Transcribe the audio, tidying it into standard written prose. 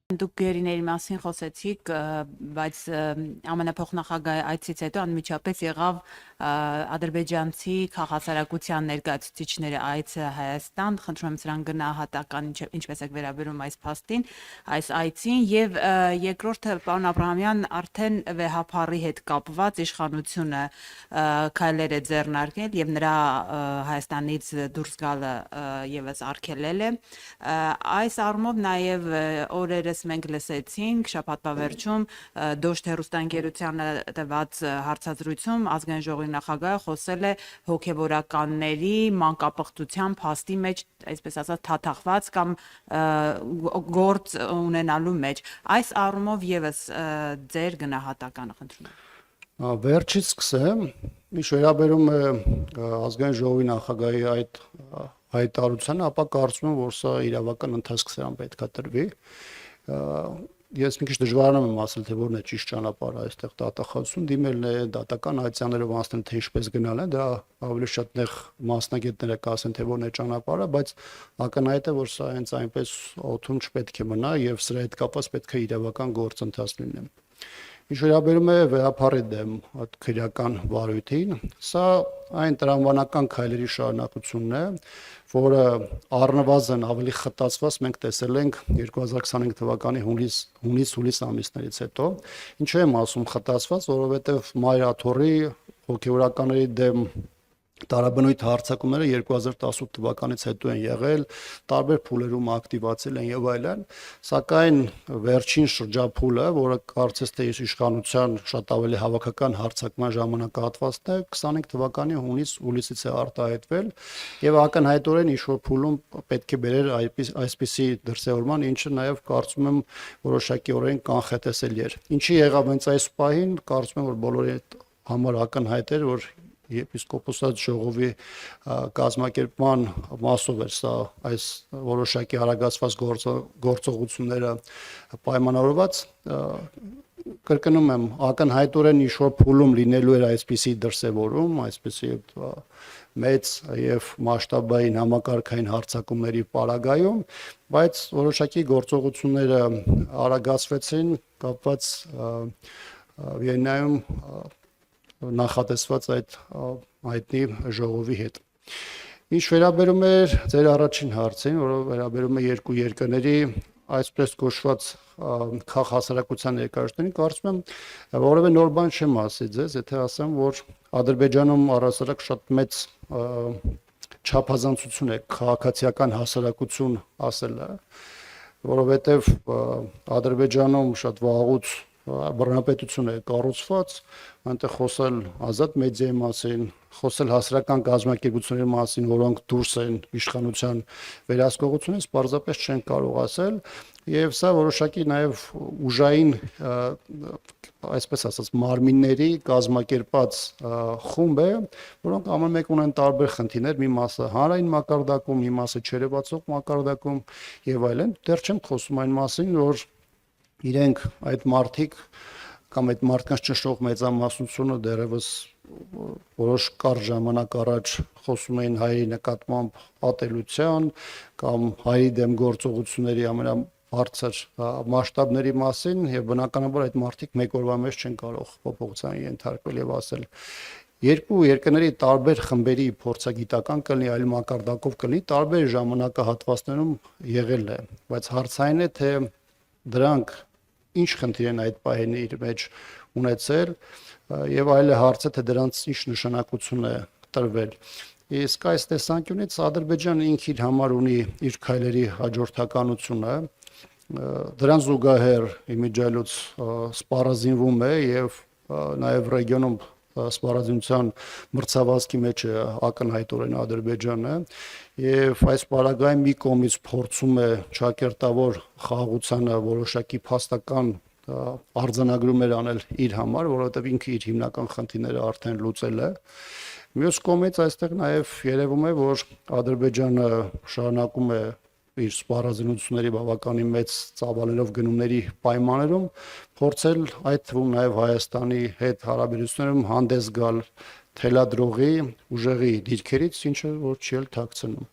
Դուք գերիների մասին խոսեցիք, բայց ԱՄՆ փոխնախագահի այցից հետո անմիջապես եղավ ադրբեջանցի քաղաքասարակության ներկայացուցիչների այցը Հայաստան, խնդրում եմ սրան գնահատական ինչպես եք վերաբերում այս փաստին, այս այցին եւ երկրորդը պարոն Աբրահամյան արդեն վեհափառի հետ կապված իշխանությունը քայլեր է ձեռնարկել եւ նրա Հայաստանից դուրս գալը եւս արգելել է այս առումով նաեւ օրերս մենք լսեցինք շաբաթվա վերջում Դոշտ հեռուստաընկերությանը տված հարցազրույցում ազգային ժողովի նախագահը խոսել է հոգեվորականների մանկապղծության փաստի մեջ, այսպես ասած, թաթախված կամ գործ ունենալու մեջ։ Այս առումով եւս ձեր գնահատականը խնդրում եմ։ Վերջից սկսեմ, ինչ վերաբերում է ազգային ժողովի նախագահի այդ հայտարարությանը, ապա կարծում եմ, որ սա իրավական ընթացք սրան պետքա տրվի։ Ես մի քիչ դժվարանում եմ ասել, թե որն է ճիշտ ճանապարհը այստեղ դատախազություն դիմելն է, դատական այցաններով անցնել, թե ինչպես գնալ է, դա ավելի շատ նեղ մասնագետները կասեն, թե որն է ճանապարհը, բայց ակնհայտ է, որ սա հենց այնպես օդում չպետք է մնա եւ սրա հետ կապված պետք է իրավական գործընթաց լինի։ Ինչ վերաբերում է վեհափառի դեմ այդ քրեական վարույթին, սա այն տրամաբանական քայլերի շարունակությունն է, որը առնվազն ավելի խտացված մենք տեսել ենք 2025 թվականի հունիս ամիսներից հետո։ Ինչու եմ ասում խտացված, որովհետև Մայր աթոռի հոգեվորականների դեմ տարաբնույթ հարձակումները 2018 թվականից հետո են եղել, տարբեր փուլերում ակտիվացել են եւ այլն, սակայն վերջին շրջափուլը, որը կարծես թե իշխանության շատ ավելի հավաքական հարձակման ժամանակահատվածն է, 25 թվականի հունիսից է արտահայտվել եւ ակնհայտորեն ինչ-որ փուլում պետք է բերեր այսպիսի դրսեւորման, ինչը նաեւ կարծում եմ որոշակիորեն կանխատեսելի էր։ Ինչի եղավ հենց այս պահին, կարծում եմ, որ բոլորի համար ակնհայտ էր, որ Եպիսկոպոսատ ժողովի կազմակերպման մասով էր սա այս որոշակի արագացված գործողությունները պայմանավորված, կրկնում եմ, ակնհայտորեն ինչ-որ փուլում լինելու էր այսպիսի դրսևորում, այսպիսի մեծ եւ մասշտաբային համակարգային հարձակումների պարագայում, բայց որոշակի գործողությունները արագացվեցին կապված Վիեննայում նախատեսված այդ հայտնի ժողովի հետ։ Ինչ վերաբերում է ձեր առաջին հարցին, որը վերաբերում է երկու երկրների այսպես կոչված քաղաքասարակության ներկայացուցիչներին, կարծում եմ, որևէ նոր բան չեմ ասի ձեզ, եթե ասեմ, որ Ադրբեջանում առհասարակ շատ մեծ չափազանցություն է քաղաքացիական հասարակություն ասելը, որովհետև Ադրբեջանում շատ վաղուց բռնապետություն է կառուցված, այնտեղ խոսել ազատ մեդիայի մասին, խոսել հասարակական կազմակերպությունների մասին, որոնք դուրս են իշխանության վերահսկողությունից, պարզապես չեն կարող ասել, եւ սա որոշակի նաեւ ուժային, այսպես ասած, մարմինների կազմակերպած խումբ է, որոնք ամեն մեկ ունեն տարբեր խնդիրներ, մի մասը հանրային մակարդակում, մի մասը չերևացող մակարդակում եւ այլն։ Դեռ չեմ խոսում այն մասին, որ իրենք այդ մարդիկ կամ այդ մարդկանց ճնշող մեծամասնությունը դեռևս որոշ կարճ ժամանակ առաջ խոսում էին հայերի նկատմամբ ատելության կամ հայերի դեմ գործողությունների ամենաբարձր մասշտաբների մասին եւ բնականաբար այդ մարդիկ մեկ օրվա մեջ չեն կարող փոփոխության ենթարկվել եւ ասել երկու երկրների տարբեր խմբերի փորձագիտական կլինի, այլ մակարդակով կլինի, տարբեր ժամանակահատվածներում եղել է, բայց հարցային է թե դրանք ինչ խնդիր են այդ պահին իր մեջ ունեցել եւ այլ հարցը թե դրանց ինչ նշանակություն է տրվել։ Իսկ այս տեսանկյունից Ադրբեջանը ինքը իր համար ունի իր քայլերի հաջորդականությունը, դրան զուգահեռ իմիջիայլոց սպառազինվում է եւ նաեւ ռեգիոնում սպառազինության մրցավազքի մեջ է ակնհայտորեն Ադրբեջանը եւ այս պարագայում մի կողմից փորձում է ճակերտավոր խաղաղությանը որոշակի փաստական արձանագրումներ անել իր համար, որովհետեւ ինքը իր հիմնական խնդիրները արդեն լուծել է։ Մյուս կողմից այստեղ նաեւ երևում է, որ Ադրբեջանը շարունակում է իր սպառազինությունների բավականին մեծ ծավալներով գնումների պայմաններում փորձել այդ թվում նաև Հայաստանի հետ հարաբերություններում հանդես գալ թելադրողի ուժեղի դիրքերից, ինչը որ չի էլ թաքցնում։